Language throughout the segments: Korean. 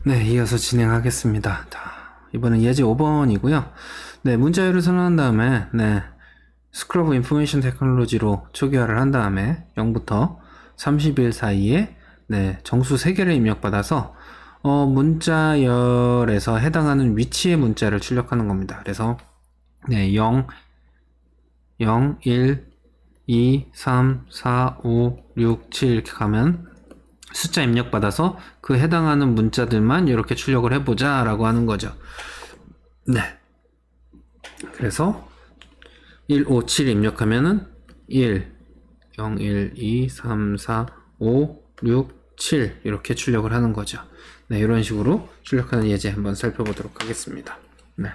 네, 이어서 진행하겠습니다. 자, 이번엔 예제 5번이고요. 네, 문자열을 선언한 다음에, 네, 스크러브 인포메이션 테크놀로지로 초기화를 한 다음에 0부터 30일 사이에, 네, 정수 3개를 입력받아서, 문자열에서 해당하는 위치의 문자를 출력하는 겁니다. 그래서, 네, 0, 1, 2, 3, 4, 5, 6, 7 이렇게 가면 숫자 입력받아서 그 해당하는 문자들만 이렇게 출력을 해보자 라고 하는 거죠. 네. 그래서 1, 5, 7 입력하면은 1, 0, 1, 2, 3, 4, 5, 6, 7 이렇게 출력을 하는 거죠. 네, 이런 식으로 출력하는 예제 한번 살펴보도록 하겠습니다. 네.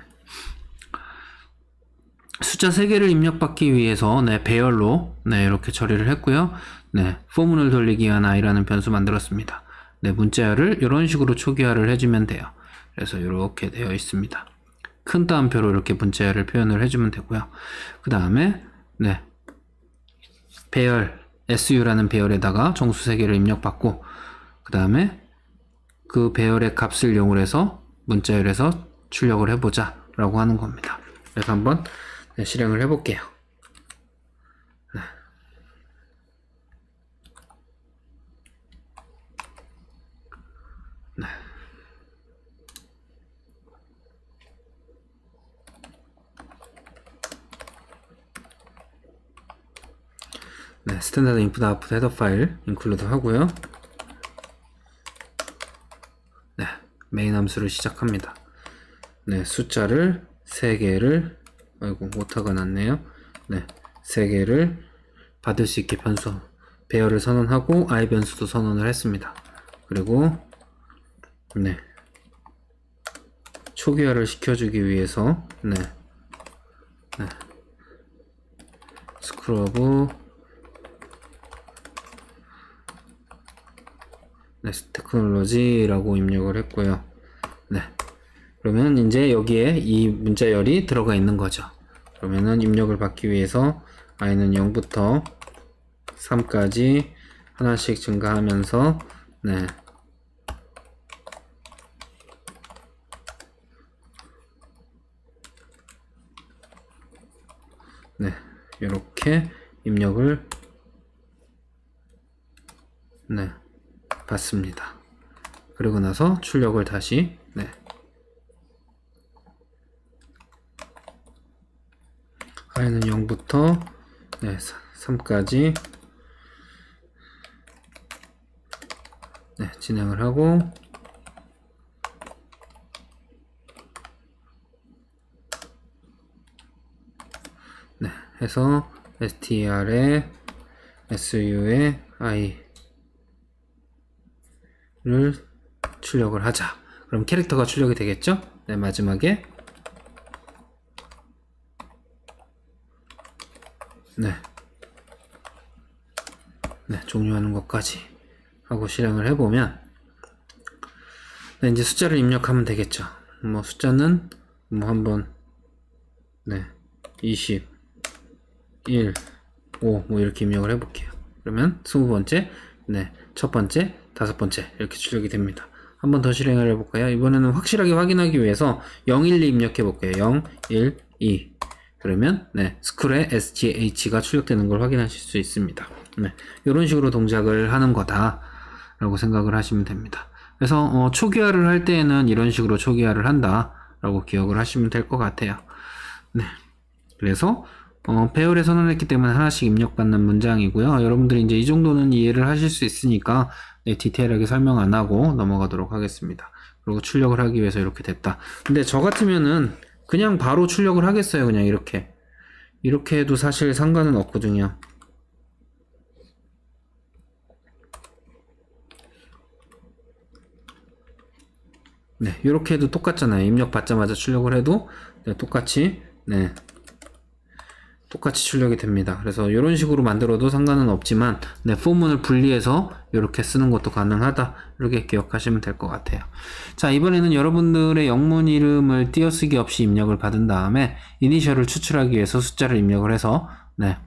숫자 3개를 입력받기 위해서 네, 배열로 네, 이렇게 처리를 했고요. 네, 포문을 돌리기 위한 i라는 변수 만들었습니다. 네, 문자열을 이런 식으로 초기화를 해주면 돼요. 그래서 이렇게 되어 있습니다. 큰 따옴표로 이렇게 문자열을 표현을 해주면 되고요. 그 다음에 네, 배열 su라는 배열에다가 정수 3개를 입력받고 그 다음에 그 배열의 값을 이용을 해서 문자열에서 출력을 해보자 라고 하는 겁니다. 그래서 한번 네, 실행을 해볼게요. 네. 네. 네, 스탠다드 인풋 아웃풋 헤더 파일 인클루드 하고요. 네, 메인 함수를 시작합니다. 네, 숫자를 3개를 아이고 오타가 났네요. 네, 3개를 받을 수 있게 변수 배열을 선언하고 i 변수도 선언을 했습니다. 그리고 네, 초기화를 시켜주기 위해서 네, 스크러브 네, 테크놀로지라고 입력을 했고요. 네, 그러면 이제 여기에 이 문자열이 들어가 있는 거죠. 그러면은 입력을 받기 위해서 i는 0부터 3까지 하나씩 증가하면서 네, 네, 이렇게 입력을 네, 받습니다. 그리고 나서 출력을 다시 네, i는 0부터 네, 3까지 네, 진행을 하고 네, 해서 str에 su에 i를 출력을 하자. 그럼 캐릭터가 출력이 되겠죠? 네, 마지막에 네, 네, 종료하는 것까지 하고 실행을 해보면 네, 이제 숫자를 입력하면 되겠죠. 뭐 숫자는 뭐 한번 네, 20, 1, 5 뭐 이렇게 입력을 해볼게요. 그러면 20번째, 네, 첫 번째, 5번째 이렇게 출력이 됩니다. 한 번 더 실행을 해볼까요? 이번에는 확실하게 확인하기 위해서 0, 1, 2 입력해 볼게요. 0, 1, 2 그러면 네, 스쿨에 SGH가 출력되는 걸 확인하실 수 있습니다. 네, 이런 식으로 동작을 하는 거다 라고 생각을 하시면 됩니다. 그래서 초기화를 할 때에는 이런 식으로 초기화를 한다 라고 기억을 하시면 될 것 같아요. 네, 그래서 배열에 선언했기 때문에 하나씩 입력받는 문장이고요. 여러분들이 이제 이 정도는 이해를 하실 수 있으니까 네, 디테일하게 설명 안 하고 넘어가도록 하겠습니다. 그리고 출력을 하기 위해서 이렇게 됐다. 근데 저 같으면은 그냥 바로 출력을 하겠어요. 그냥 이렇게 해도 사실 상관은 없거든요. 네, 이렇게 해도 똑같잖아요. 입력 받자마자 출력을 해도 네, 똑같이 출력이 됩니다. 그래서 이런 식으로 만들어도 상관은 없지만 네, 포문을 분리해서 이렇게 쓰는 것도 가능하다. 이렇게 기억하시면 될 것 같아요. 자, 이번에는 여러분들의 영문 이름을 띄어쓰기 없이 입력을 받은 다음에 이니셜을 추출하기 위해서 숫자를 입력을 해서 네,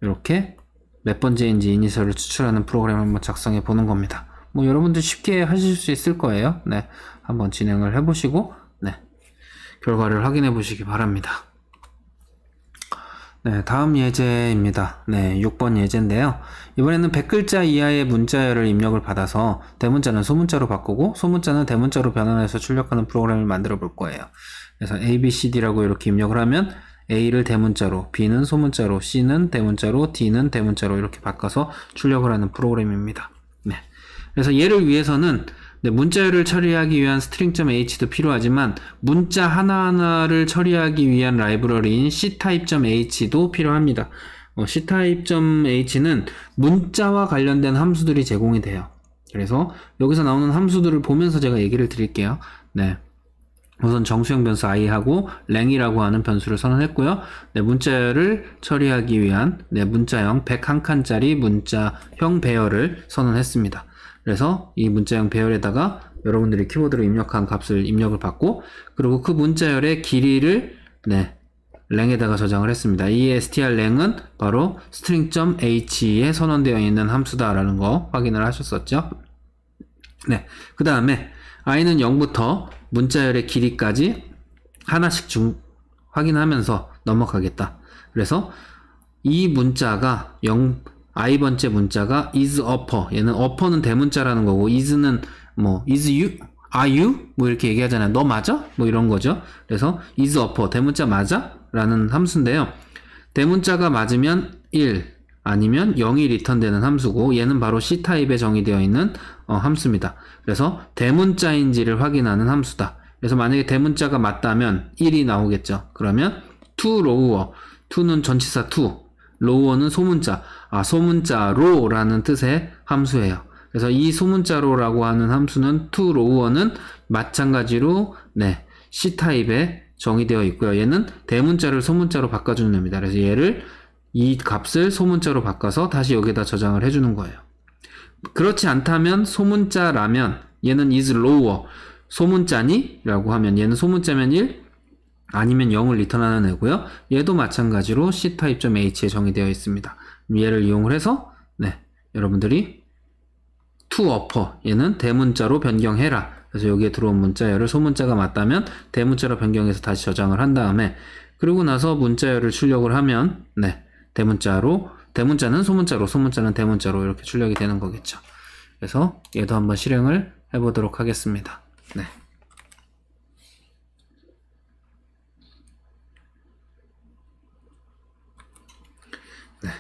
이렇게 몇 번째인지 이니셜을 추출하는 프로그램을 한번 작성해 보는 겁니다. 뭐 여러분들 쉽게 하실 수 있을 거예요. 네, 한번 진행을 해보시고 네, 결과를 확인해 보시기 바랍니다. 네, 다음 예제입니다. 네, 6번 예제인데요. 이번에는 100글자 이하의 문자열을 입력을 받아서 대문자는 소문자로 바꾸고 소문자는 대문자로 변환해서 출력하는 프로그램을 만들어 볼 거예요. 그래서 A, B, C, D라고 이렇게 입력을 하면 A를 대문자로, B는 소문자로, C는 대문자로, D는 대문자로 이렇게 바꿔서 출력을 하는 프로그램입니다. 네, 그래서 얘를 위해서는 네, 문자열을 처리하기 위한 string.h도 필요하지만 문자 하나하나를 처리하기 위한 라이브러리인 ctype.h도 필요합니다. ctype.h는 문자와 관련된 함수들이 제공이 돼요. 그래서 여기서 나오는 함수들을 보면서 제가 얘기를 드릴게요. 네, 우선 정수형 변수 i하고 랭이라고 하는 변수를 선언했고요. 네, 문자열을 처리하기 위한 네, 문자형 101칸짜리 문자형 배열을 선언했습니다. 그래서 이 문자형 배열에다가 여러분들이 키보드로 입력한 값을 입력을 받고 그리고 그 문자열의 길이를 네, 랭에다가 저장을 했습니다. 이 strlen은 바로 string.h에 선언되어 있는 함수다라는 거 확인을 하셨었죠. 네, 그 다음에 i는 0부터 문자열의 길이까지 하나씩 확인하면서 넘어가겠다. 그래서 이 문자가 i번째 문자가 is upper, 얘는 upper는 대문자라는 거고 is는 뭐 is you, are you 뭐 이렇게 얘기하잖아요. 너 맞아? 뭐 이런 거죠. 그래서 is upper 대문자 맞아? 라는 함수인데요. 대문자가 맞으면 1 아니면 0이 리턴되는 함수고 얘는 바로 C타입에 정의되어 있는 함수입니다. 그래서 대문자인지를 확인하는 함수다. 그래서 만약에 대문자가 맞다면 1이 나오겠죠. 그러면 to lower, to는 전치사 to, lower는 소문자, 소문자로 라는 뜻의 함수예요. 그래서 이 소문자로라고 하는 함수는 to lower는 마찬가지로 네, C타입에 정의되어 있고요. 얘는 대문자를 소문자로 바꿔주는 겁니다. 그래서 이 값을 소문자로 바꿔서 다시 여기다 저장을 해주는 거예요. 그렇지 않다면 소문자라면 얘는 is lower, 소문자니? 라고 하면 얘는 소문자면 1 아니면 0을 리턴하는 애고요. 얘도 마찬가지로 ctype.h에 정의되어 있습니다. 얘를 이용을 해서 네, 여러분들이 to upper, 얘는 대문자로 변경해라. 그래서 여기에 들어온 문자열을 소문자가 맞다면 대문자로 변경해서 다시 저장을 한 다음에 그리고 나서 문자열을 출력을 하면 네, 대문자는 소문자로, 소문자는 대문자로 이렇게 출력이 되는 거겠죠. 그래서 얘도 한번 실행을 해보도록 하겠습니다. 네. 네.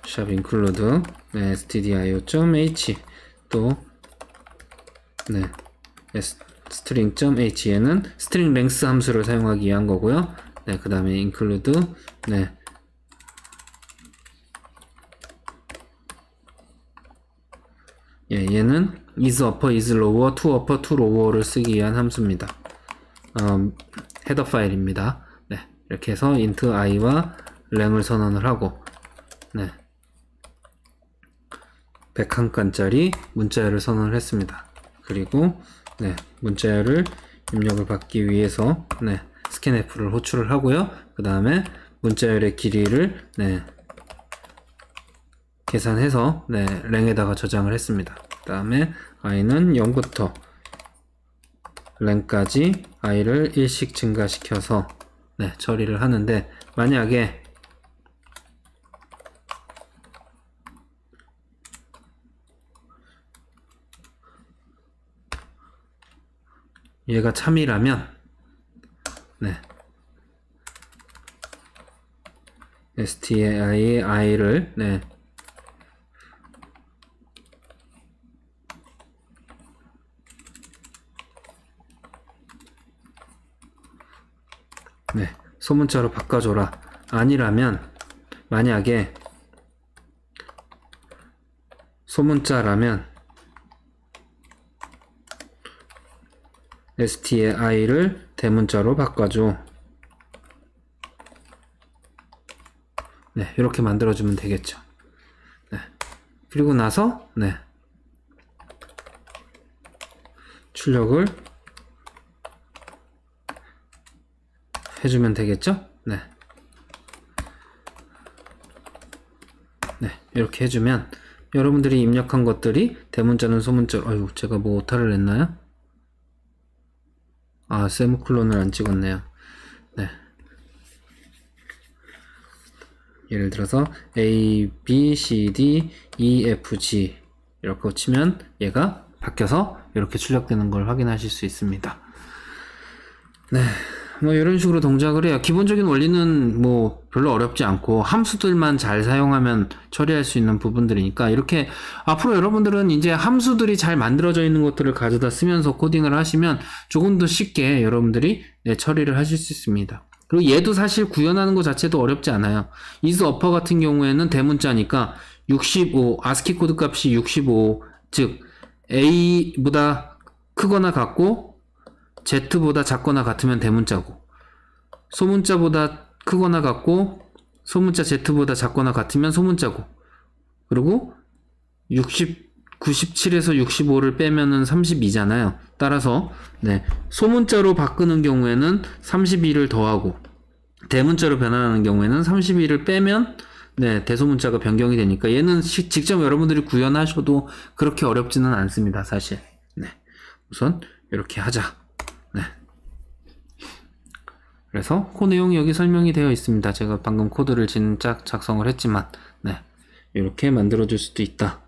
샵 include 네, stdio.h 또 네, string.h에는 string length 함수를 사용하기 위한 거고요. 네, 그 다음에 include 네, 예, 얘는 is upper, is lower, to upper, to lower를 쓰기 위한 함수입니다. 헤더 파일입니다. 네, 이렇게 해서 int i와 랭을 선언을 하고 네, 101칸짜리 문자열을 선언을 했습니다. 그리고 네, 문자열을 입력을 받기 위해서 네, scanf를 호출을 하고요. 그 다음에 문자열의 길이를 네, 계산해서 네, 랭에다가 저장을 했습니다. 그 다음에 i는 0부터 랭까지 i를 1씩 증가시켜서 네, 처리를 하는데 만약에 얘가 참이라면 네, str i를 네, 네, 소문자로 바꿔줘라. 아니라면 만약에 소문자라면 str i를 대문자로 바꿔줘. 네, 이렇게 만들어주면 되겠죠. 네, 그리고 나서 네, 출력을 해주면 되겠죠. 네, 네, 이렇게 해주면 여러분들이 입력한 것들이 대문자는 소문자로, 아이고, 제가 뭐 오타를 냈나요? 아, 세미콜론을 안 찍었네요. 네. 예를 들어서 A, B, C, D, E, F, G 이렇게 치면 얘가 바뀌어서 이렇게 출력되는 걸 확인하실 수 있습니다. 네, 뭐 이런 식으로 동작을 해요. 기본적인 원리는 뭐 별로 어렵지 않고 함수들만 잘 사용하면 처리할 수 있는 부분들이니까, 이렇게 앞으로 여러분들은 이제 함수들이 잘 만들어져 있는 것들을 가져다 쓰면서 코딩을 하시면 조금 더 쉽게 여러분들이 처리를 하실 수 있습니다. 그리고 얘도 사실 구현하는 것 자체도 어렵지 않아요. is upper 같은 경우에는 대문자니까 65, ASCII 코드 값이 65, 즉 A보다 크거나 같고 Z보다 작거나 같으면 대문자고, 소문자보다 크거나 같고 소문자 Z보다 작거나 같으면 소문자고, 그리고 97에서 65를 빼면은 32잖아요. 따라서 네, 소문자로 바꾸는 경우에는 32를 더하고 대문자로 변환하는 경우에는 32를 빼면 네, 대소문자가 변경이 되니까 얘는 직접 여러분들이 구현하셔도 그렇게 어렵지는 않습니다, 사실. 네, 우선 이렇게 하자. 네. 그래서 그 내용이 여기 설명이 되어 있습니다. 제가 방금 코드를 진짜 작성을 했지만, 네, 이렇게 만들어줄 수도 있다.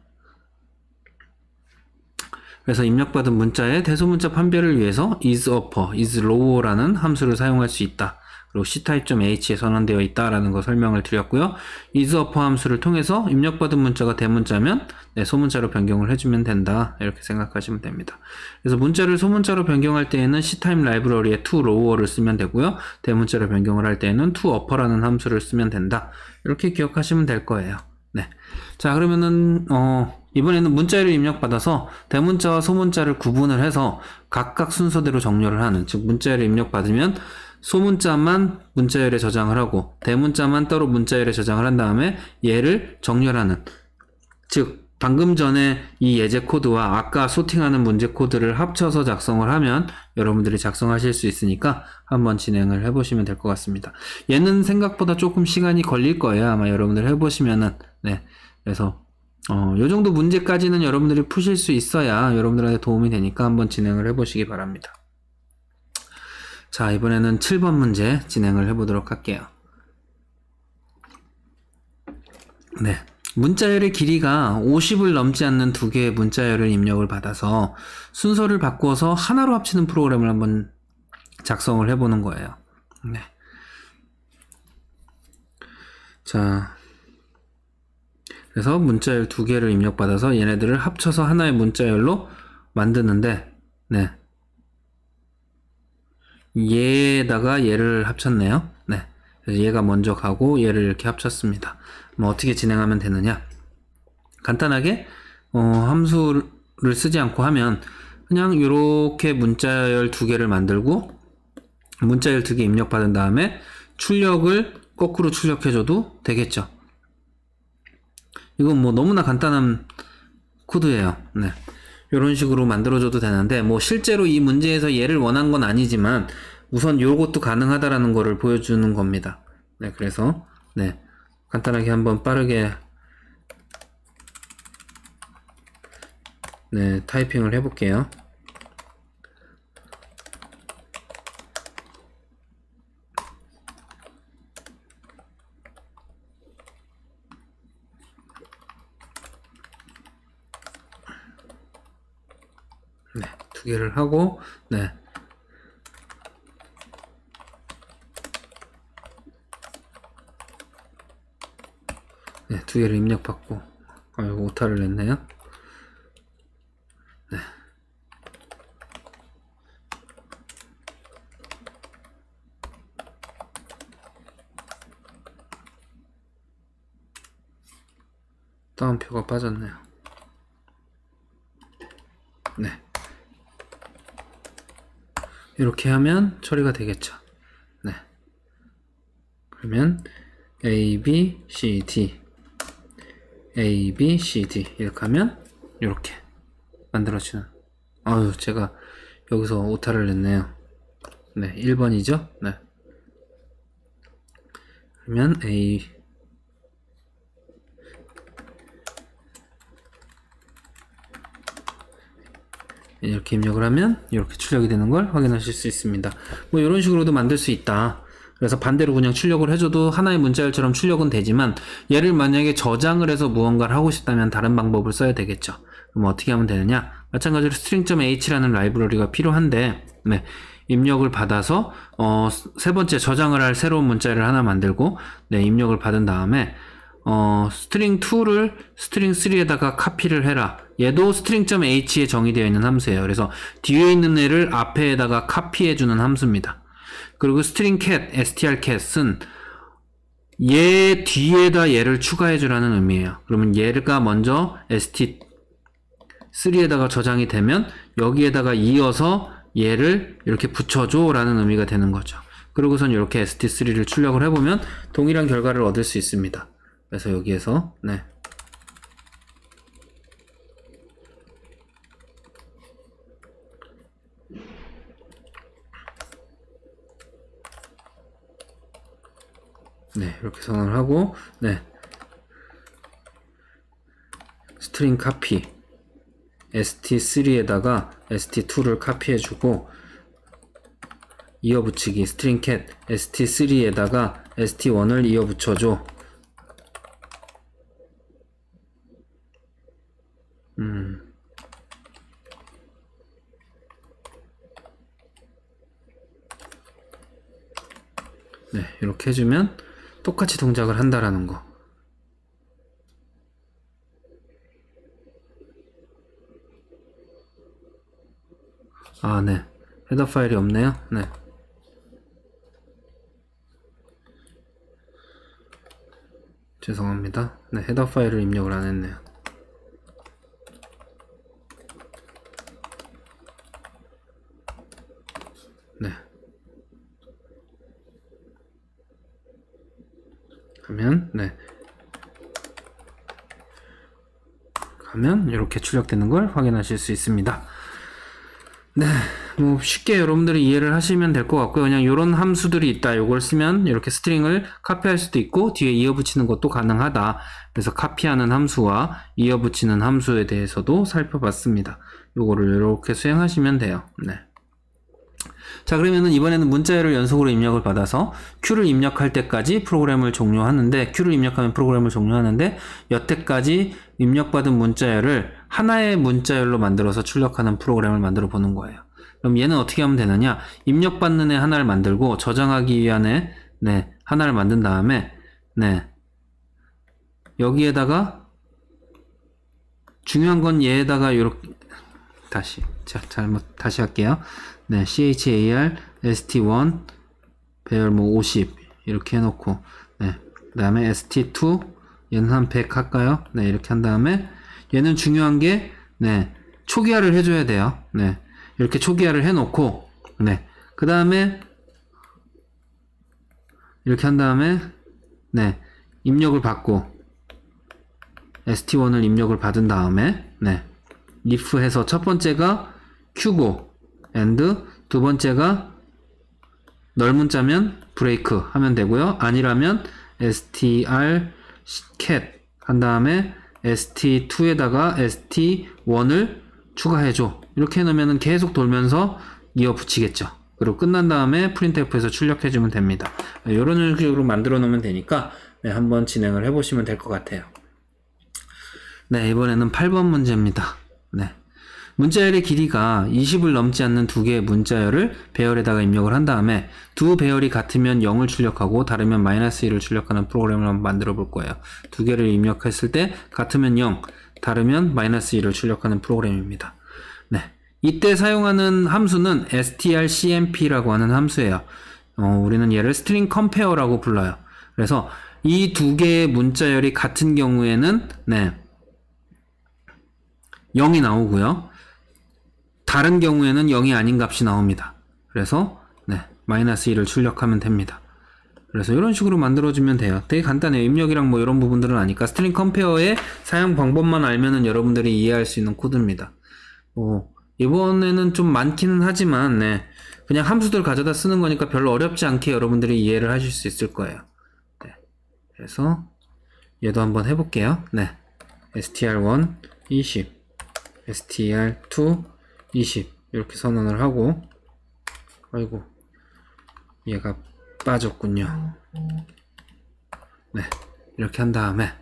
그래서 입력받은 문자의 대소문자 판별을 위해서 is upper, is lower라는 함수를 사용할 수 있다. 그리고 ctype.h에 선언되어 있다라는 거 설명을 드렸고요. is upper 함수를 통해서 입력받은 문자가 대문자면 네, 소문자로 변경을 해주면 된다. 이렇게 생각하시면 됩니다. 그래서 문자를 소문자로 변경할 때에는 ctype 라이브러리에 to lower를 쓰면 되고요. 대문자로 변경을 할 때에는 to upper라는 함수를 쓰면 된다. 이렇게 기억하시면 될 거예요. 네. 자, 그러면은 이번에는 문자를 입력받아서 대문자와 소문자를 구분을 해서 각각 순서대로 정렬을 하는, 즉 문자를 입력받으면 소문자만 문자열에 저장을 하고 대문자만 따로 문자열에 저장을 한 다음에 얘를 정렬하는, 즉 방금 전에 이 예제 코드와 아까 소팅하는 문제 코드를 합쳐서 작성을 하면 여러분들이 작성하실 수 있으니까 한번 진행을 해보시면 될 것 같습니다. 얘는 생각보다 조금 시간이 걸릴 거예요. 아마 여러분들 해보시면은. 네, 그래서 요 정도 문제까지는 여러분들이 푸실 수 있어야 여러분들한테 도움이 되니까 한번 진행을 해보시기 바랍니다. 자, 이번에는 7번 문제 진행을 해보도록 할게요. 네, 문자열의 길이가 50을 넘지 않는 두 개의 문자열을 입력을 받아서 순서를 바꾸어서 하나로 합치는 프로그램을 한번 작성을 해보는 거예요. 네. 자, 그래서 문자열 두 개를 입력받아서 얘네들을 합쳐서 하나의 문자열로 만드는데, 네, 얘에다가 얘를 합쳤네요. 네, 그래서 얘가 먼저 가고 얘를 이렇게 합쳤습니다. 뭐 어떻게 진행하면 되느냐, 간단하게 함수를 쓰지 않고 하면 그냥 이렇게 문자열 두 개를 만들고 문자열 두 개 입력받은 다음에 출력을 거꾸로 출력해줘도 되겠죠. 이건 뭐 너무나 간단한 코드예요. 네, 이런 식으로 만들어줘도 되는데, 뭐 실제로 이 문제에서 얘를 원한 건 아니지만 우선 요것도 가능하다라는 거를 보여주는 겁니다. 네, 그래서 네, 간단하게 한번 빠르게 네, 타이핑을 해볼게요. 네, 두 개를 하고, 네, 네, 두 개를 입력받고, 아이고 오타를 냈네요. 네, 따옴표가 빠졌네요. 네, 이렇게 하면 처리가 되겠죠. 네, 그러면 A, B, C, D A, B, C, D 이렇게 하면 이렇게 만들어지는, 아유 제가 여기서 오타를 냈네요. 네, 1번이죠. 네, 그러면 A, 이렇게 입력을 하면 이렇게 출력이 되는 걸 확인하실 수 있습니다. 뭐 이런 식으로도 만들 수 있다. 그래서 반대로 그냥 출력을 해줘도 하나의 문자열처럼 출력은 되지만, 얘를 만약에 저장을 해서 무언가를 하고 싶다면 다른 방법을 써야 되겠죠. 그럼 어떻게 하면 되느냐? 마찬가지로 string.h라는 라이브러리가 필요한데, 네, 입력을 받아서 세 번째 저장을 할 새로운 문자열을 하나 만들고, 네, 입력을 받은 다음에 string2를 string3에다가 카피를 해라. 얘도 string.h에 정의되어 있는 함수예요. 그래서 뒤에 있는 애를 앞에다가 카피해주는 함수입니다. 그리고 stringcat, strcat은 얘 뒤에다 얘를 추가해주라는 의미예요. 그러면 얘가 먼저 st3에다가 저장이 되면 여기에다가 이어서 얘를 이렇게 붙여줘 라는 의미가 되는 거죠. 그리고선 이렇게 st3를 출력을 해보면 동일한 결과를 얻을 수 있습니다. 그래서 여기에서 네, 이렇게 선언을 하고, 네, string copy st3에다가 st2를 카피해주고, 이어붙이기 string cat st3에다가 st1을 이어붙여줘. 네, 이렇게 해주면 똑같이 동작을 한다라는 거. 아, 네. 헤더 파일이 없네요. 네. 죄송합니다. 네, 헤더 파일을 입력을 안 했네요. 네. 하면, 네. 가면 이렇게 출력되는 걸 확인하실 수 있습니다. 네, 뭐 쉽게 여러분들이 이해를 하시면 될 것 같고요. 그냥 이런 함수들이 있다. 요걸 쓰면 이렇게 스트링을 카피할 수도 있고 뒤에 이어붙이는 것도 가능하다. 그래서 카피하는 함수와 이어붙이는 함수에 대해서도 살펴봤습니다. 요거를 이렇게 수행하시면 돼요. 네. 자, 그러면은 이번에는 문자열을 연속으로 입력을 받아서 Q를 입력할 때까지 프로그램을 종료하는데, Q를 입력하면 프로그램을 종료하는데, 여태까지 입력받은 문자열을 하나의 문자열로 만들어서 출력하는 프로그램을 만들어 보는 거예요. 그럼 얘는 어떻게 하면 되느냐? 입력받는 애 하나를 만들고 저장하기 위한 애, 네, 하나를 만든 다음에, 네, 여기에다가 중요한 건 얘에다가 요렇게 다시 할게요. 네, char st1 배열 뭐 50 이렇게 해놓고, 네, 그 다음에 st2 얘는 한 100 할까요? 네, 이렇게 한 다음에 얘는 중요한 게, 네, 초기화를 해줘야 돼요. 네, 이렇게 초기화를 해놓고, 네, 그 다음에 이렇게 한 다음에, 네, 입력을 받고 st1을 입력을 받은 다음에, 네, if 해서 첫 번째가 q고 and 두 번째가 널문자면 브레이크 하면 되고요. 아니라면 strcat 한 다음에 st2에다가 st1을 추가해줘. 이렇게 해놓으면 계속 돌면서 이어붙이겠죠. 그리고 끝난 다음에 printf에서 출력해주면 됩니다. 이런 식으로 만들어 놓으면 되니까, 네, 한번 진행을 해보시면 될 것 같아요. 네, 이번에는 8번 문제입니다. 네. 문자열의 길이가 20을 넘지 않는 두 개의 문자열을 배열에다가 입력을 한 다음에 두 배열이 같으면 0을 출력하고 다르면 -1을 출력하는 프로그램을 한번 만들어 볼 거예요. 두 개를 입력했을 때 같으면 0, 다르면 -1을 출력하는 프로그램입니다. 네, 이때 사용하는 함수는 strcmp라고 하는 함수예요. 우리는 얘를 string compare라고 불러요. 그래서 이 두 개의 문자열이 같은 경우에는, 네, 0이 나오고요. 다른 경우에는 0이 아닌 값이 나옵니다. 그래서, 네, -1을 출력하면 됩니다. 그래서 이런 식으로 만들어주면 돼요. 되게 간단해요. 입력이랑 뭐 이런 부분들은 아니까 string compare의 사용 방법만 알면은 여러분들이 이해할 수 있는 코드입니다. 이번에는 좀 많기는 하지만, 네, 그냥 함수들 가져다 쓰는 거니까 별로 어렵지 않게 여러분들이 이해를 하실 수 있을 거예요. 네, 그래서 얘도 한번 해볼게요. 네, str1 20 str2 20 이렇게 선언을 하고, 아이고 얘가 빠졌군요. 네, 이렇게 한 다음에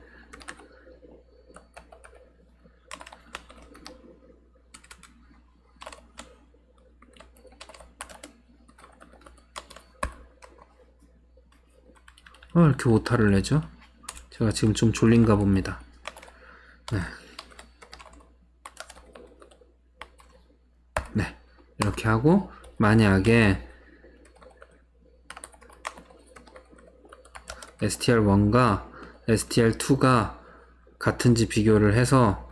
이렇게 오타를 내죠? 제가 지금 좀 졸린가 봅니다. 네. 네, 이렇게 하고, 만약에 str1과 str2가 같은지 비교를 해서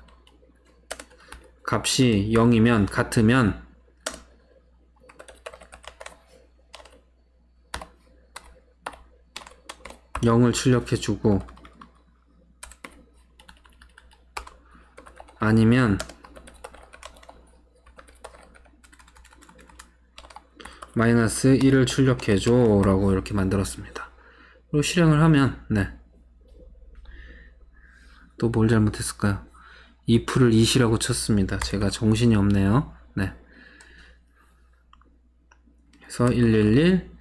값이 0이면 같으면 (0을) 출력해주고, 아니면 -1을 출력해줘 라고 이렇게 만들었습니다. 그리고 실행을 하면, 네, 또 뭘 잘못했을까요? if를 it이라고 쳤습니다. 제가 정신이 없네요. 네, 그래서 111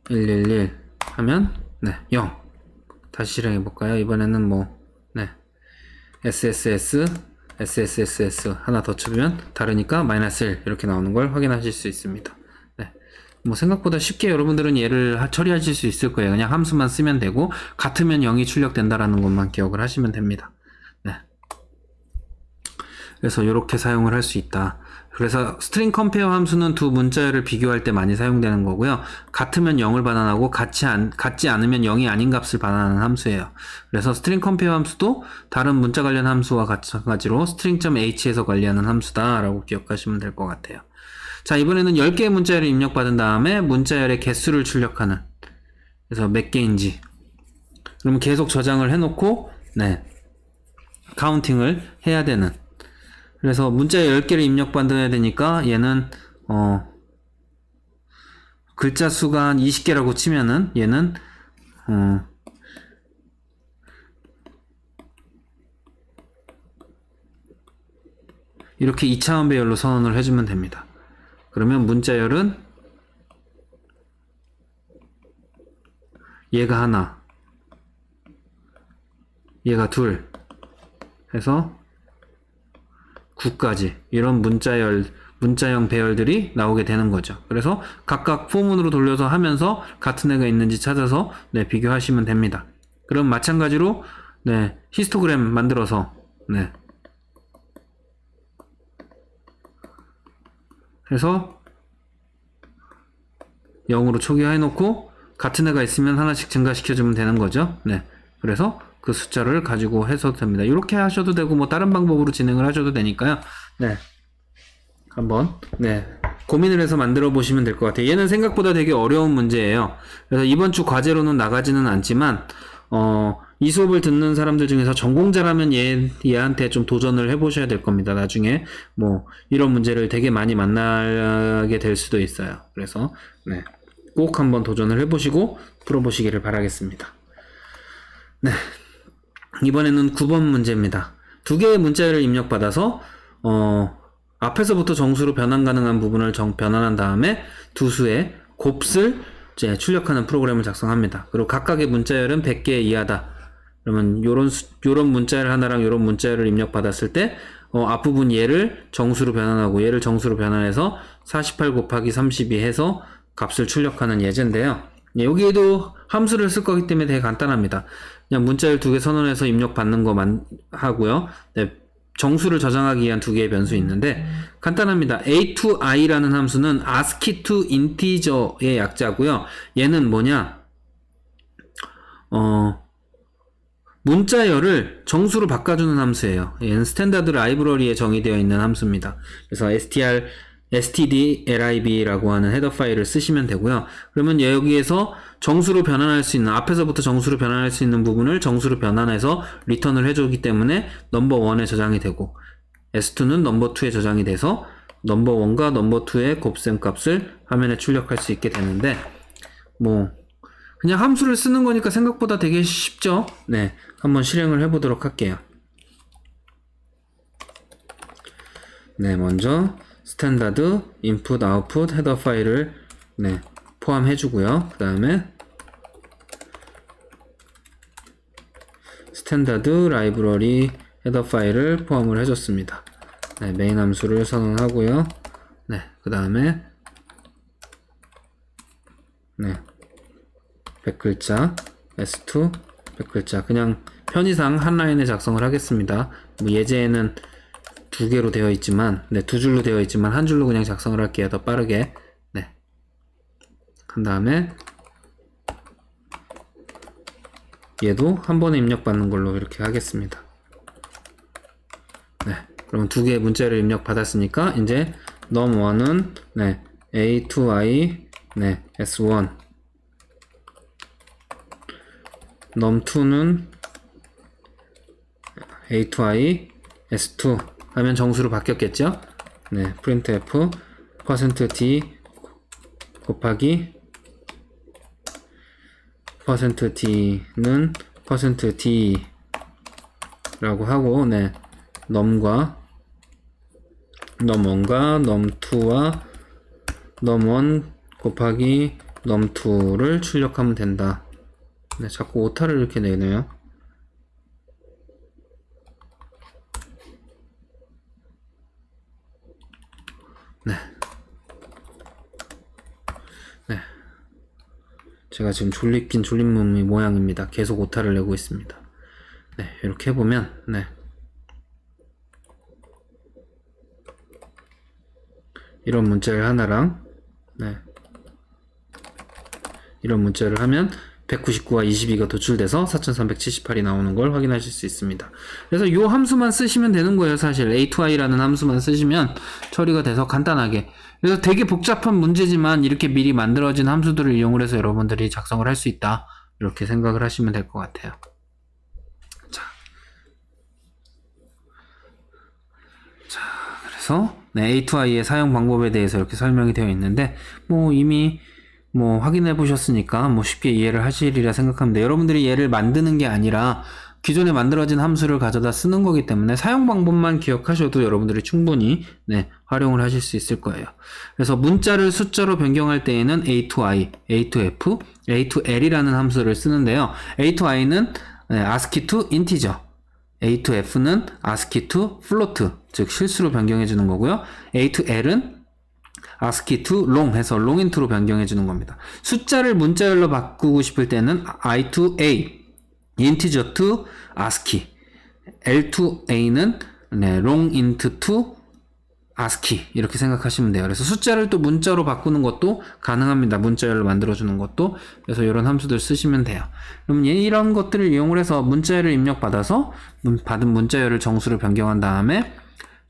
111 하면, 네, 0. 다시 실행해 볼까요? 이번에는 네, SSS 하나 더 쳐주면 다르니까 -1 이렇게 나오는 걸 확인하실 수 있습니다. 네, 생각보다 쉽게 여러분들은 얘를 처리하실 수 있을 거예요. 그냥 함수만 쓰면 되고, 같으면 0이 출력된다라는 것만 기억을 하시면 됩니다. 네, 그래서 이렇게 사용을 할 수 있다. 그래서 스트링 컴페어 함수는 두 문자열을 비교할 때 많이 사용되는 거고요. 같으면 0을 반환하고 같지 않으면 0이 아닌 값을 반환하는 함수예요. 그래서 스트링 컴페어 함수도 다른 문자 관련 함수와 마찬가지로 string.h에서 관리하는 함수다 라고 기억하시면 될 것 같아요. 자, 이번에는 10개의 문자열을 입력받은 다음에 문자열의 개수를 출력하는, 그래서 몇 개인지, 그러면 계속 저장을 해놓고, 네, 카운팅을 해야 되는, 그래서 문자 10개를 입력받아야 되니까 얘는 글자 수가 한 20개라고 치면은 얘는 이렇게 2차원 배열로 선언을 해주면 됩니다. 그러면 문자열은 얘가 하나, 얘가 둘 해서 9까지 이런 문자형 배열들이 나오게 되는 거죠. 그래서 각각 포문으로 돌려서 하면서 같은 애가 있는지 찾아서, 네, 비교하시면 됩니다. 그럼 마찬가지로, 네, 히스토그램 만들어서, 네, 해서 0으로 초기화해 놓고 같은 애가 있으면 하나씩 증가시켜주면 되는 거죠. 네, 그래서 그 숫자를 가지고 해서도 됩니다. 이렇게 하셔도 되고 다른 방법으로 진행을 하셔도 되니까요. 네, 한번, 네, 고민을 해서 만들어 보시면 될 것 같아요. 얘는 생각보다 되게 어려운 문제예요. 그래서 이번 주 과제로는 나가지는 않지만 이 수업을 듣는 사람들 중에서 전공자라면 얘한테 좀 도전을 해보셔야 될 겁니다. 나중에 이런 문제를 되게 많이 만나게 될 수도 있어요. 그래서 네, 꼭 한번 도전을 해보시고 풀어보시기를 바라겠습니다. 네, 이번에는 9번 문제입니다. 두 개의 문자열을 입력받아서 앞에서부터 정수로 변환 가능한 부분을 변환한 다음에 두 수의 곱을 출력하는 프로그램을 작성합니다. 그리고 각각의 문자열은 100개 이하다. 그러면 요런 문자열 하나랑 요런 문자열을 입력받았을 때 앞부분 얘를 정수로 변환하고 얘를 정수로 변환해서 48 곱하기 32 해서 값을 출력하는 예제인데요. 여기에도 함수를 쓸 거기 때문에 되게 간단합니다. 그냥 문자열 2개 선언해서 입력받는 것만 하고요. 네, 정수를 저장하기 위한 두 개의 변수 있는데 간단합니다. a to i라는 함수는 ASCII to integer의 약자고요. 얘는 뭐냐? 문자열을 정수로 바꿔주는 함수예요. 얘는 스탠다드 라이브러리에 정의되어 있는 함수입니다. 그래서 stdlib라고 하는 헤더 파일을 쓰시면 되고요. 그러면 여기에서 정수로 변환할 수 있는, 앞에서부터 정수로 변환할 수 있는 부분을 정수로 변환해서 리턴을 해주기 때문에 넘버1에 저장이 되고, s2는 넘버2에 저장이 돼서 넘버1과 넘버2의 곱셈 값을 화면에 출력할 수 있게 되는데, 그냥 함수를 쓰는 거니까 생각보다 되게 쉽죠? 네, 한번 실행을 해보도록 할게요. 네, 먼저 스탠다드 인풋 아웃풋 헤더 파일을 네, 포함해 주고요. 그 다음에 스탠다드 라이브러리 헤더 파일을 포함을 해줬습니다. 네, 메인 함수를 선언하고요. 네, 그 다음에 네, 100글자 s2 100글자 그냥 편의상 한 라인에 작성을 하겠습니다. 뭐 예제에는 두 개로 되어 있지만 네, 두 줄로 되어 있지만 한 줄로 그냥 작성을 할게요. 더 빠르게. 네. 그 다음에 얘도 한 번에 입력받는 걸로 이렇게 하겠습니다. 네. 그럼 두 개의 문자를 입력받았으니까 이제 num1은 네, a2i 네, s1 num2는 a2i s2 하면 정수로 바뀌었겠죠? 네, printf %d 곱하기 %d는 %d 라고 하고 네, num과 num1과 num2와 num1 곱하기 num2를 출력하면 된다. 네, 자꾸 오타를 이렇게 내네요. 네. 네. 제가 지금 졸립긴 졸립몸이 모양입니다. 계속 오타를 내고 있습니다. 네, 이렇게 해보면, 네. 이런 문자를 하나랑, 네. 이런 문자를 하면 199와 22가 도출돼서 4378이 나오는 걸 확인하실 수 있습니다. 그래서 이 함수만 쓰시면 되는 거예요. 사실 a2i라는 함수만 쓰시면 처리가 돼서 간단하게. 그래서 되게 복잡한 문제지만 이렇게 미리 만들어진 함수들을 이용을 해서 여러분들이 작성을 할 수 있다. 이렇게 생각을 하시면 될 것 같아요. 자, 그래서 네, a2i의 사용 방법에 대해서 이렇게 설명이 되어 있는데 뭐 이미 뭐 확인해 보셨으니까 뭐 쉽게 이해를 하시리라 생각합니다. 여러분들이 얘를 만드는 게 아니라 기존에 만들어진 함수를 가져다 쓰는 거기 때문에 사용 방법만 기억하셔도 여러분들이 충분히 네, 활용을 하실 수 있을 거예요. 그래서 문자를 숫자로 변경할 때에는 a2i, a2f, a2l이라는 함수를 쓰는데요. a2i는 네, ASCII to integer, a2f는 ASCII to float, 즉 실수로 변경해 주는 거고요. a2l은 ASCII to long 해서 long int로 변경해 주는 겁니다. 숫자를 문자열로 바꾸고 싶을 때는 I to A, integer to ASCII, L to A는 네, long int to ASCII 이렇게 생각하시면 돼요. 그래서 숫자를 또 문자로 바꾸는 것도 가능합니다. 문자열로 만들어주는 것도. 그래서 이런 함수들 쓰시면 돼요. 그럼 이런 것들을 이용을 해서 문자열을 입력받아서 받은 문자열을 정수로 변경한 다음에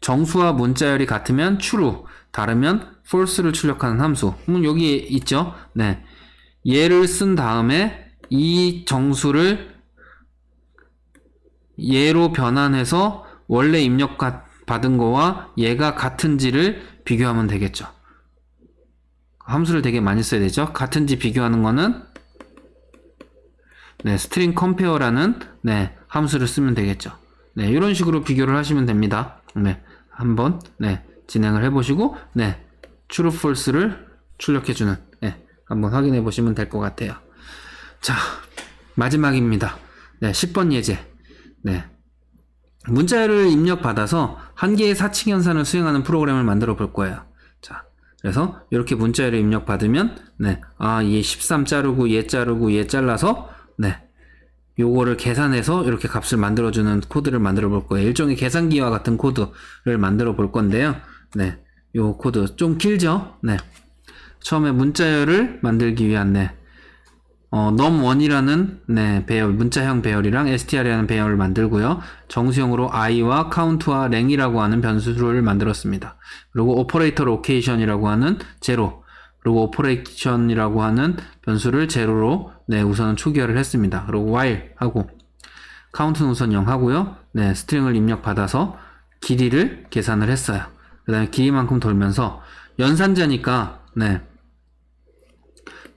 정수와 문자열이 같으면 true, 다르면 false를 출력하는 함수. 여기 있죠? 네. 얘를 쓴 다음에 이 정수를 얘로 변환해서 원래 입력받은 거와 얘가 같은지를 비교하면 되겠죠. 함수를 되게 많이 써야 되죠. 같은지 비교하는 거는 네, string compare라는 네, 함수를 쓰면 되겠죠. 네, 이런 식으로 비교를 하시면 됩니다. 네, 한번 네, 진행을 해보시고 네, true, false를 출력해주는 네, 한번 확인해 보시면 될 것 같아요. 자, 마지막입니다. 네, 10번 예제. 네, 문자열을 입력받아서 한 개의 사칙 연산을 수행하는 프로그램을 만들어 볼 거예요. 자, 그래서 이렇게 문자열을 입력받으면 네, 얘 13 자르고 얘 자르고 얘 잘라서 네, 요거를 계산해서 이렇게 값을 만들어주는 코드를 만들어 볼 거예요. 일종의 계산기와 같은 코드를 만들어 볼 건데요. 네, 요 코드 좀 길죠? 네. 처음에 문자열을 만들기 위한 네, num1이라는 네, 배열, 문자형 배열이랑 str이라는 배열을 만들고요. 정수형으로 i와 count와 leng이라고 하는 변수를 만들었습니다. 그리고 operator location이라고 하는 제로, 그리고 operation이라고 하는 변수를 제로로 네, 우선은 초기화를 했습니다. 그리고 while 하고 count는 우선 0 하고요. 네, 스트링을 입력받아서 길이를 계산을 했어요. 그 다음에 길이만큼 돌면서 연산자니까 네,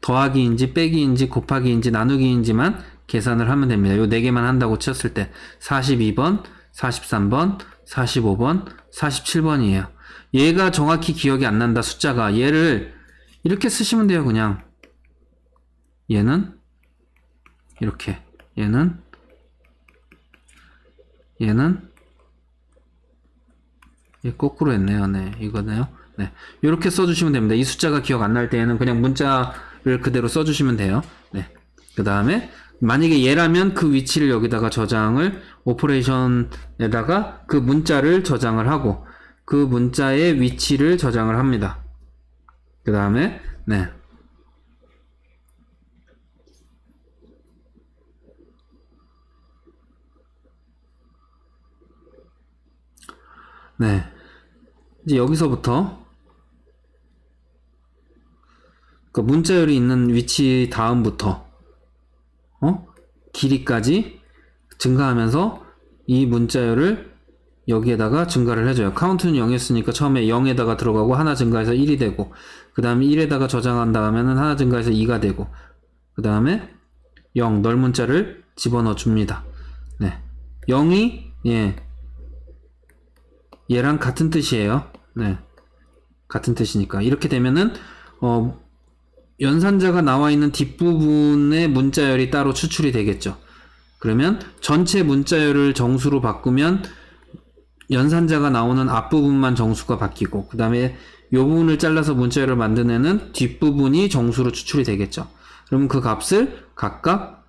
더하기인지 빼기인지 곱하기인지 나누기인지만 계산을 하면 됩니다. 요 4개만 한다고 쳤을 때 42번, 43번, 45번, 47번이에요. 얘가 정확히 기억이 안 난다, 숫자가. 얘를 이렇게 쓰시면 돼요, 그냥. 얘는 이렇게, 얘는 얘 거꾸로 했네요. 네, 이거네요. 네, 이렇게 써주시면 됩니다. 이 숫자가 기억 안 날 때에는 그냥 문자를 그대로 써주시면 돼요. 네, 그 다음에 만약에 얘라면 그 위치를 여기다가 저장을, 오퍼레이션에다가 그 문자를 저장을 하고 그 문자의 위치를 저장을 합니다. 그 다음에 네, 네, 이제 여기서부터 그 문자열이 있는 위치 다음부터 길이까지 증가하면서 이 문자열을 여기에다가 증가를 해줘요. 카운트는 0이었으니까 처음에 0에다가 들어가고 하나 증가해서 1이 되고, 그 다음에 1에다가 저장한 다음에는 하나 증가해서 2가 되고, 그 다음에 0 널 문자를 집어넣어 줍니다. 네, 0이 얘랑 같은 뜻이에요. 네, 같은 뜻이니까 이렇게 되면은 연산자가 나와 있는 뒷부분의 문자열이 따로 추출이 되겠죠. 그러면 전체 문자열을 정수로 바꾸면 연산자가 나오는 앞부분만 정수가 바뀌고, 그 다음에 이 부분을 잘라서 문자열을 만드는 뒷부분이 정수로 추출이 되겠죠. 그러면 그 값을 각각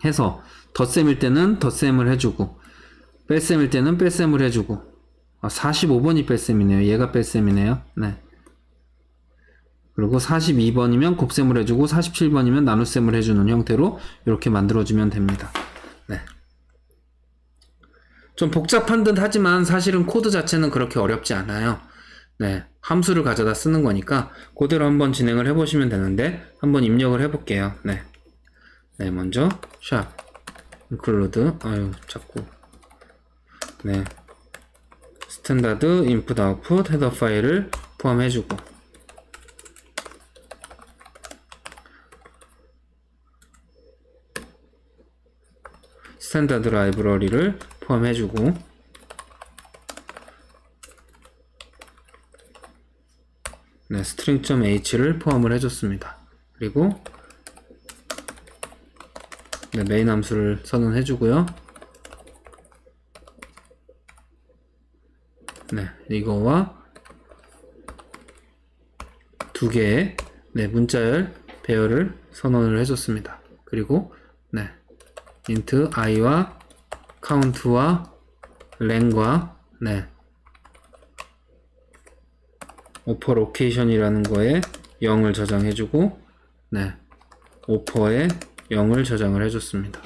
해서 덧셈일 때는 덧셈을 해주고, 뺄셈일 때는 뺄셈을 해주고, 45번이 뺄셈이네요. 얘가 뺄셈이네요. 네. 그리고 42번이면 곱셈을 해주고 47번이면 나눗셈을 해주는 형태로 이렇게 만들어주면 됩니다. 네. 좀 복잡한 듯 하지만 사실은 코드 자체는 그렇게 어렵지 않아요. 네, 함수를 가져다 쓰는 거니까 그대로 한번 진행을 해보시면 되는데, 한번 입력을 해볼게요. 네, 네, 먼저 샵 include, 자꾸 네, 스탠다드 인풋 아웃풋 헤더 파일을 포함해주고, 스탠다드 라이브러리를 포함해주고, 네, string.h를 포함을 해줬습니다. 그리고 네, 메인 함수를 선언해주고요. 네, 이거와 두 개의 네, 문자열 배열을 선언을 해줬습니다. 그리고 네, int i와 count와 len과 네, 오퍼 로케이션이라는 거에 0을 저장해주고, 네, 오퍼에 0을 저장을 해줬습니다.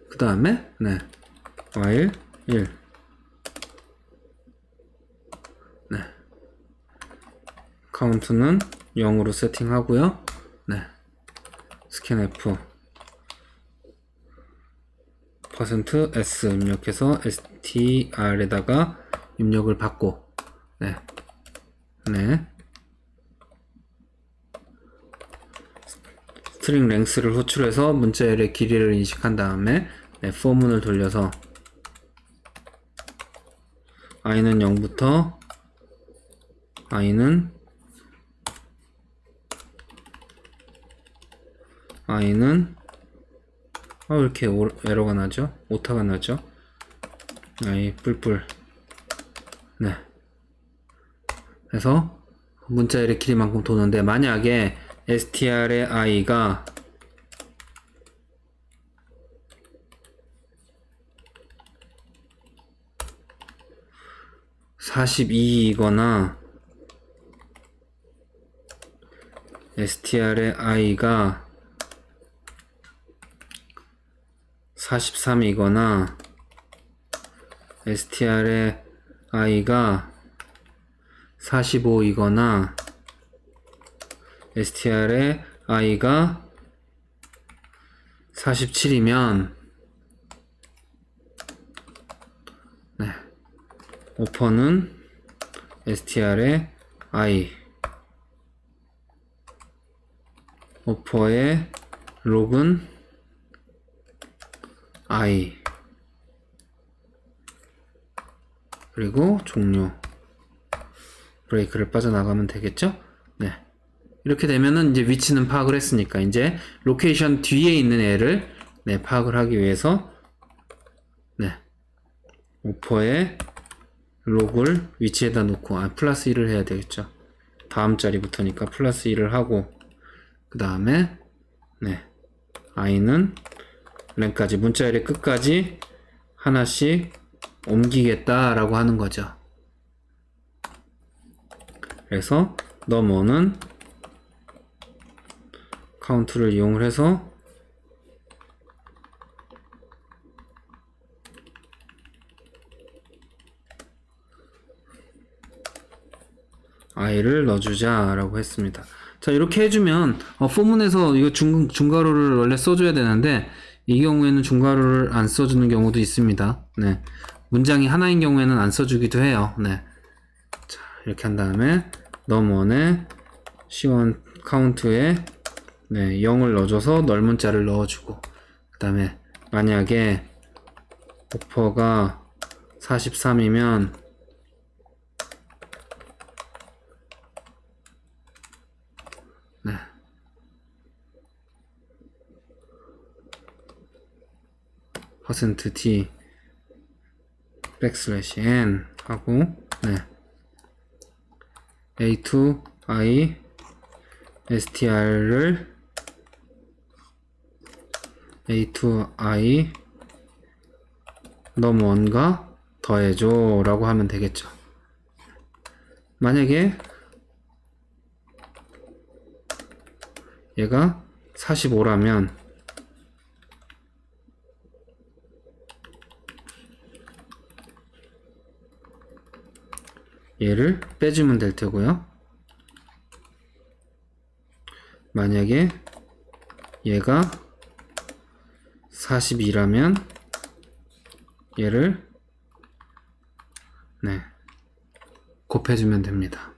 그 다음에 네, while 1 네, count는 0으로 세팅하고요. 네, scanf %s 입력해서 str에다가 입력을 받고, 네, 네, 스트링 랭스를 호출해서 문자열의 길이를 인식한 다음에 네, for문을 돌려서 i는 0부터 i는 왜 이렇게 에러가 나죠? 오타가 나죠? i 뿔뿔 네, 그래서 문자열의 길이만큼 도는데, 만약에 str의 i가 42이거나 str의 i가 43이거나 str의 i가 45이거나 str의 i가 47이면 네, 오퍼는 str의 i, 오퍼의 log은 I 그리고 종료 브레이크를 빠져나가면 되겠죠? 네. 이렇게 되면은 이제 위치는 파악을 했으니까 이제 로케이션 뒤에 있는 애를 네, 파악을 하기 위해서 네. 오퍼에 록을 위치에다 놓고 플러스 1을 해야 되겠죠. 다음 자리부터니까 플러스 1을 하고 그 다음에 네. i는 랭까지 문자열의 끝까지 하나씩 옮기겠다라고 하는 거죠. 그래서 넘어는 카운트를 이용을 해서 i를 넣어주자 라고 했습니다. 자, 이렇게 해주면 포문에서 이거 중괄호를 원래 써줘야 되는데 이 경우에는 중괄호를 안 써주는 경우도 있습니다. 네. 문장이 하나인 경우에는 안 써주기도 해요. 네. 자, 이렇게 한 다음에 num1에 C1 카운트에 네, 0을 넣어줘서 넓은 자를 넣어주고 그 다음에 만약에 오퍼가 43이면 네. %t \n 하고 네. a2i str를 a2i num1가 더해줘 라고 하면 되겠죠. 만약에 얘가 45라면 얘를 빼주면 될 테고요. 만약에 얘가 42라면 얘를 네, 곱해주면 됩니다.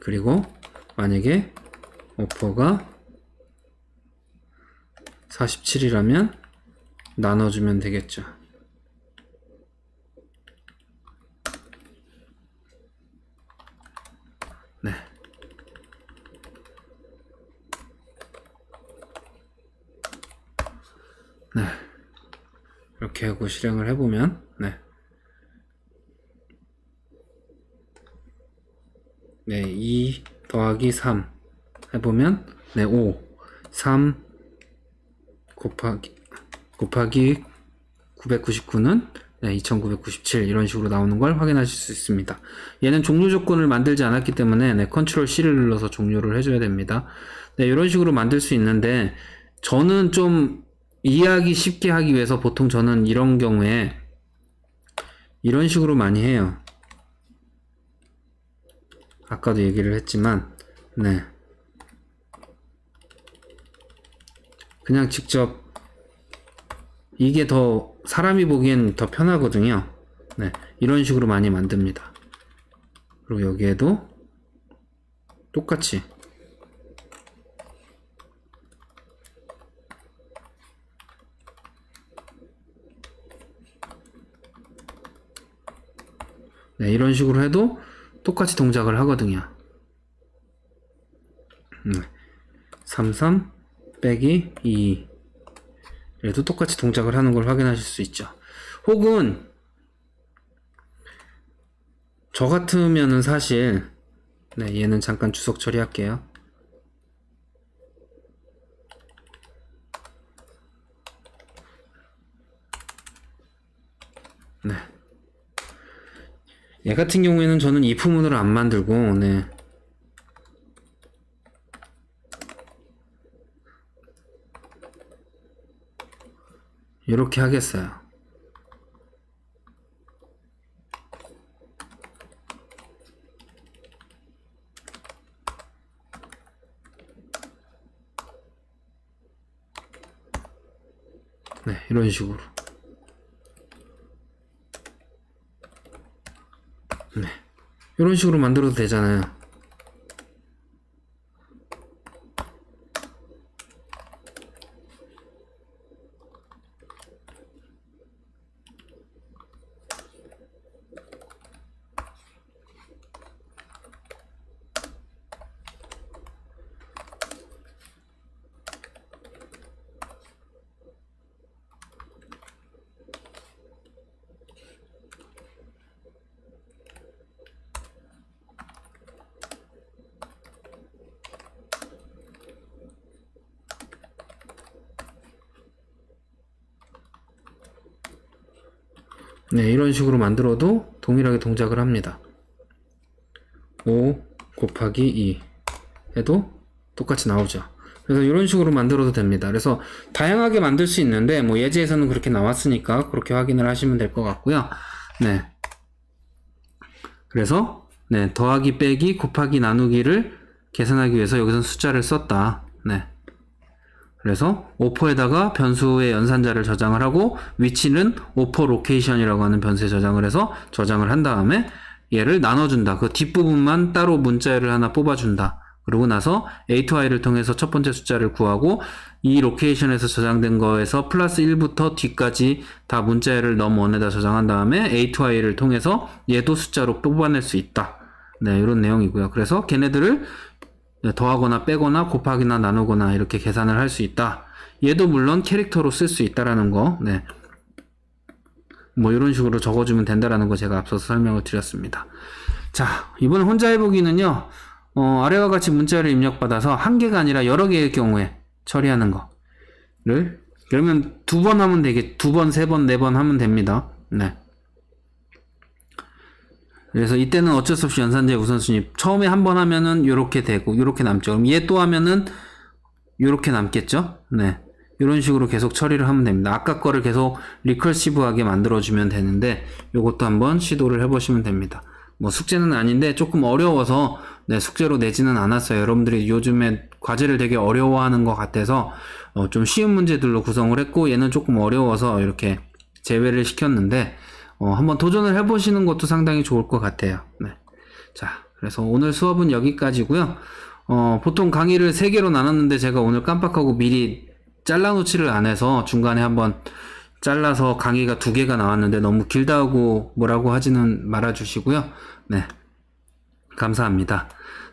그리고 만약에 오퍼가 47이라면 나눠주면 되겠죠. 네. 네. 이렇게 하고 실행을 해보면, 네. 네, 2 더하기 3 해보면, 네, 5. 3 곱하기 999는 네, 2997 이런 식으로 나오는 걸 확인하실 수 있습니다. 얘는 종료 조건을 만들지 않았기 때문에 네, 컨트롤 C를 눌러서 종료를 해줘야 됩니다. 네, 이런 식으로 만들 수 있는데 저는 좀 이해하기 쉽게 하기 위해서 보통 저는 이런 경우에 이런 식으로 많이 해요. 아까도 얘기를 했지만 네, 그냥 직접 이게 더 사람이 보기엔 더 편하거든요. 네, 이런 식으로 많이 만듭니다. 그리고 여기에도 똑같이 네, 이런 식으로 해도 똑같이 동작을 하거든요. 33 빼기 2 얘도 똑같이 동작을 하는 걸 확인하실 수 있죠. 혹은 저 같으면은 사실 네, 얘는 잠깐 주석 처리할게요. 네. 얘 같은 경우에는 저는 if 문으로 안 만들고 네. 이렇게 하겠어요. 네, 이런 식으로. 네, 이런 식으로 만들어도 되잖아요. 네, 이런 식으로 만들어도 동일하게 동작을 합니다. 5 곱하기 2 해도 똑같이 나오죠. 그래서 이런 식으로 만들어도 됩니다. 그래서 다양하게 만들 수 있는데 뭐 예제에서는 그렇게 나왔으니까 그렇게 확인을 하시면 될 것 같고요. 네. 그래서 네, 더하기 빼기 곱하기 나누기를 계산하기 위해서 여기서 숫자를 썼다. 네. 그래서 오퍼에다가 변수의 연산자를 저장을 하고 위치는 오퍼 로케이션이라고 하는 변수에 저장을 해서 저장을 한 다음에 얘를 나눠준다. 그 뒷부분만 따로 문자열을 하나 뽑아준다. 그러고 나서 a to i를 통해서 첫 번째 숫자를 구하고 이 로케이션에서 저장된 거에서 플러스 1부터 뒤까지 다 문자열을 넘1에다 저장한 다음에 a to i를 통해서 얘도 숫자로 뽑아낼 수 있다. 네, 이런 내용이고요. 그래서 걔네들을 더하거나 빼거나 곱하기나 나누거나 이렇게 계산을 할 수 있다. 얘도 물론 캐릭터로 쓸 수 있다라는 거. 네. 뭐 이런 식으로 적어주면 된다라는 거 제가 앞서서 설명을 드렸습니다. 자, 이번 혼자 해보기는요. 아래와 같이 문자를 입력받아서 한 개가 아니라 여러 개의 경우에 처리하는 거를 그러면 두 번 하면 두 번, 세 번, 네 번 하면 됩니다. 네. 그래서 이때는 어쩔 수 없이 연산자의 우선순위 처음에 한 번 하면은 요렇게 되고 요렇게 남죠. 그럼 얘 또 하면은 요렇게 남겠죠. 네. 이런 식으로 계속 처리를 하면 됩니다. 아까 거를 계속 리커시브하게 만들어주면 되는데 요것도 한번 시도를 해보시면 됩니다. 뭐 숙제는 아닌데 조금 어려워서 네, 숙제로 내지는 않았어요. 여러분들이 요즘에 과제를 되게 어려워하는 것 같아서 좀 쉬운 문제들로 구성을 했고 얘는 조금 어려워서 이렇게 제외를 시켰는데 한번 도전을 해보시는 것도 상당히 좋을 것 같아요. 네. 자, 그래서 오늘 수업은 여기까지고요. 보통 강의를 3개로 나눴는데 제가 오늘 깜빡하고 미리 잘라놓지를 않아서 중간에 한번 잘라서 강의가 2개가 나왔는데 너무 길다고 뭐라고 하지는 말아주시고요. 네. 감사합니다.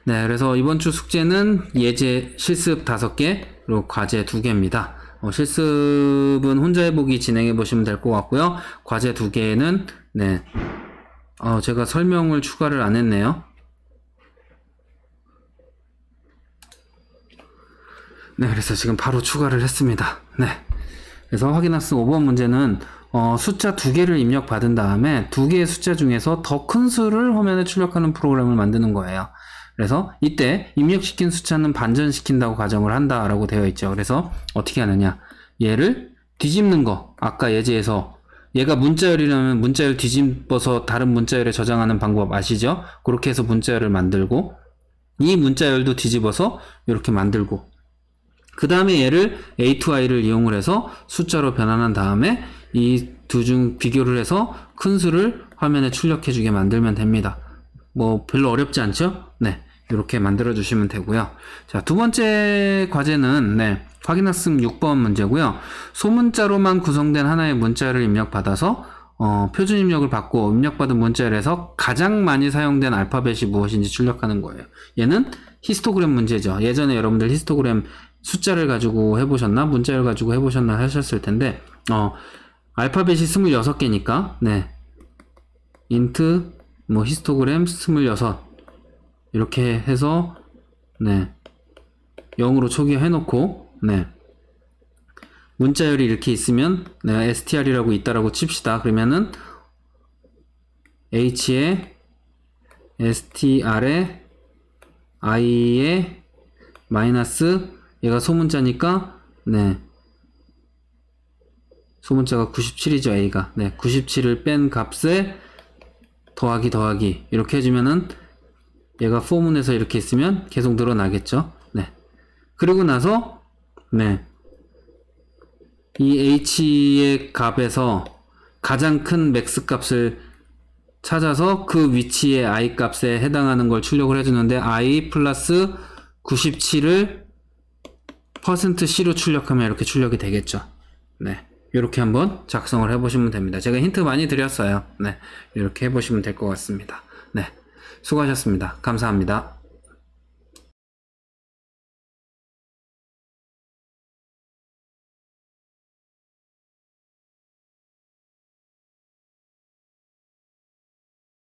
네, 그래서 이번 주 숙제는 예제 실습 5개, 그리고 과제 2개입니다. 실습은 혼자 해보기 진행해 보시면 될 것 같고요. 과제 2개는 네, 제가 설명을 추가를 안 했네요. 네, 그래서 지금 바로 추가를 했습니다. 네, 그래서 확인학습 5번 문제는 숫자 2개를 입력받은 다음에 2개의 숫자 중에서 더 큰 수를 화면에 출력하는 프로그램을 만드는 거예요. 그래서 이때 입력시킨 숫자는 반전시킨다고 가정을 한다라고 되어 있죠. 그래서 어떻게 하느냐, 얘를 뒤집는 거, 아까 예제에서 얘가 문자열이라면 문자열 뒤집어서 다른 문자열에 저장하는 방법 아시죠? 그렇게 해서 문자열을 만들고 이 문자열도 뒤집어서 이렇게 만들고 그 다음에 얘를 a to i를 이용을 해서 숫자로 변환한 다음에 이 두 중 비교를 해서 큰 수를 화면에 출력해 주게 만들면 됩니다. 뭐 별로 어렵지 않죠? 네, 이렇게 만들어 주시면 되고요. 자, 두 번째 과제는 네, 확인학습 6번 문제고요. 소문자로만 구성된 하나의 문자열을 입력받아서 표준 입력을 받고 입력받은 문자열에서 가장 많이 사용된 알파벳이 무엇인지 출력하는 거예요. 얘는 히스토그램 문제죠. 예전에 여러분들 히스토그램 숫자를 가지고 해보셨나? 문자열 가지고 해보셨나 하셨을 텐데 알파벳이 26개니까 네, 인트 뭐 히스토그램 26 이렇게 해서 네, 0으로 초기화 해놓고 네, 문자열이 이렇게 있으면 네, str이라고 있다라고 칩시다. 그러면은 h에 str에 i에 마이너스 얘가 소문자니까 네, 소문자가 97이죠. a가 네, 97을 뺀 값에 더하기 이렇게 해주면은 얘가 포문에서 이렇게 있으면 계속 늘어나겠죠. 네. 그리고 나서 네, 이 h의 값에서 가장 큰 맥스 값을 찾아서 그 위치의 i 값에 해당하는 걸 출력을 해주는데 i 플러스 97을 %c로 출력하면 이렇게 출력이 되겠죠. 네, 이렇게 한번 작성을 해보시면 됩니다. 제가 힌트 많이 드렸어요. 네, 이렇게 해보시면 될 것 같습니다. 네, 수고하셨습니다. 감사합니다.